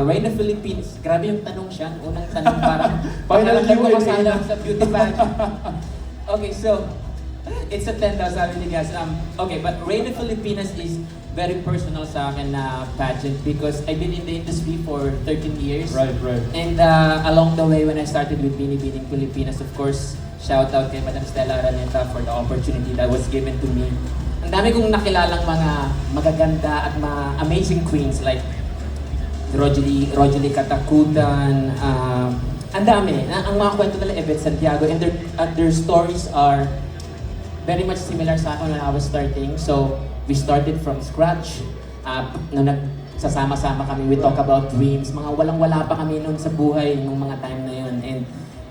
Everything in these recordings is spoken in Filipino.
Reina Philippines. Grabe yung tanong siya. Unang tanong parang Final Q&A kasala sa beauty pageant. Okay, so it's a 10 daw sabi ni Gas. Okay, but Reina Filipinas is very personal sa akin na pageant because I've been in the industry for 13 years. Right. And along the way when I started with Binibining Pilipinas, of course, shout out kay Madam Stella Araneta for the opportunity that was given to me. Ang dami kong nakilalang mga magaganda at mga amazing queens like Rogelie Katakutan, ang dami. Ang mga kwento nila, Yvette Santiago, and their stories are very much similar sa akin when I was starting. So, we started from scratch. Nung nagsasama-sama kami, we talk about dreams. Mga walang-wala pa kami noon sa buhay nung mga time na yun. And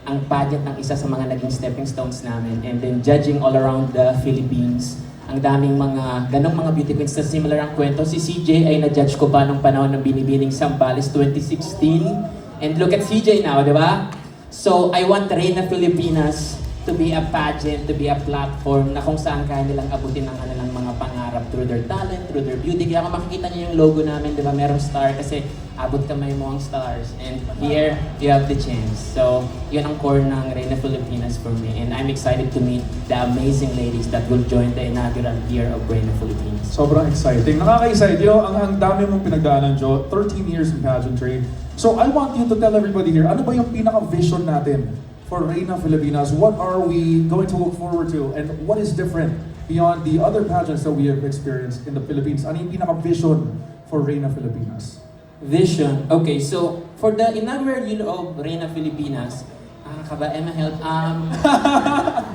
ang pageant ng isa sa mga naging stepping stones namin. And then judging all around the Philippines. Ang daming mga ganong mga beauty queens na similar ang kwento. Si CJ ay na-judge ko pa nung panahon ng Binibining Sambales 2016. And look at CJ now, di ba? So, I want Reina Filipinas to be a pageant, to be a platform na kung saan kaya nilang abutin ang kanilang mga pangarap through their talent, through their beauty. Kaya kung makikita niyo yung logo namin, di ba, merong star kasi abot kamay mo ang stars. And here, you have the chance. So, yun ang core ng Reina Filipinas for me. And I'm excited to meet the amazing ladies that will join the inaugural year of Reina Filipinas. Sobrang exciting. Nakaka-excite. You know, ang dami mong pinagdaanan, Joe. 13 years in pageantry. So I want you to tell everybody here, ano ba yung pinaka-vision natin for Reina Filipinas? What are we going to look forward to? And what is different beyond the other pageants that we have experienced in the Philippines? Ano yung pinaka-vision for Reina Filipinas? Vision. Okay, so for the inaugural year of Reina Filipinas, Emma help.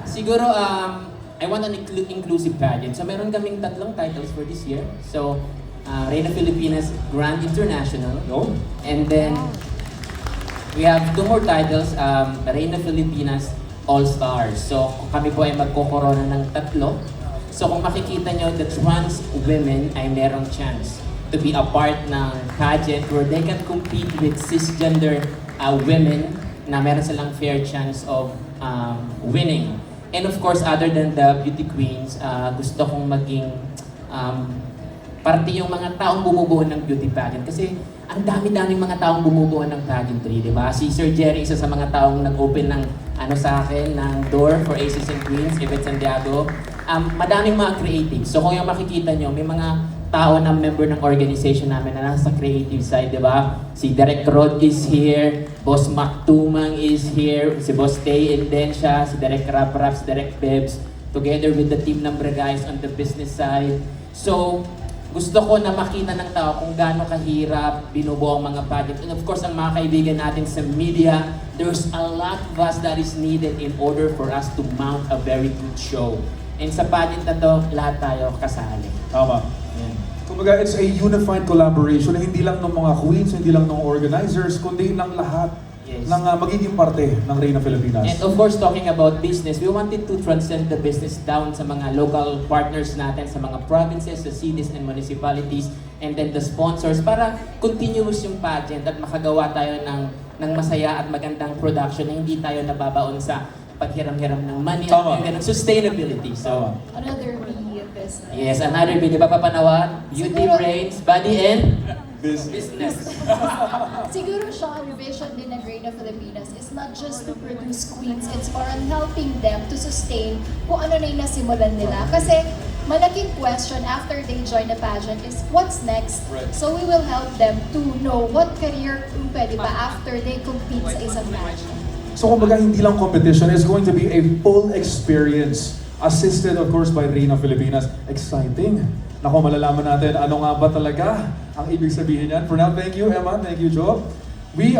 Siguro, I want an inclusive pageant. So meron kaming tatlong titles for this year. So, Reina Filipinas Grand International. No? And then, we have two more titles, Reina Filipinas All-Stars. So, kami po ay magkokorona ng tatlo. So, kung makikita nyo, the trans women ay merong chance to be a part ng pageant where they can compete with cisgender women na meron silang fair chance of winning. And of course, other than the beauty queens, gusto kong maging parte yung mga taong bumubuo ng beauty pageant. Kasi ang dami-daming mga taong bumubuo ng pageantry, di ba? Si Sir Jerry, isa sa mga taong nag-open ng sa akin, ng door for Aces and Queens, Yvette Santiago. Madaming mga creative. So kung yung makikita nyo, may mga tao na member ng organization namin na nasa creative side, di ba? Si Direk Rod is here, Boss Mac Tumang is here, si Boss Tay Indencia, si Direk Rap, si Direk Bebs, together with the team ng guys on the business side. So, gusto ko na makita ng tao kung gaano kahirap binubuo ang mga pageant. And of course, ang mga kaibigan natin sa media, there's a lot of us that is needed in order for us to mount a very good show. And sa pageant na to, lahat tayo kasali. Tama. Yan. Kumbaga, it's a unified collaboration na hindi lang ng mga queens, hindi lang ng organizers, kundi ng lahat ng magiging parte ng Reina Filipinas. And of course, talking about business, we wanted to transcend the business down sa mga local partners natin, sa mga provinces, sa cities and municipalities, and then the sponsors para continuous yung pageant at makagawa tayo ng masaya at magandang production na hindi tayo nababaon sa paghiram-hiram ng money Tama. at sustainability. So, Another B business. yes, another video pa papanawan, beauty, brains, body, and business. Siguro siya, ang vision din ng Reina Filipinas is not just to produce queens, it's more on helping them to sustain kung ano na yung nasimulan nila. Kasi malaking question after they join the pageant is what's next? Right. So we will help them to know what career kung pwede pa after they compete sa isang pageant. So kumbaga, hindi lang competition, it's going to be a full experience. Assisted of course by Reina Filipinas. Exciting. Naku, malalaman natin ano nga ba talaga ang ibig sabihin yan. For now, thank you Emma, thank you Joe. We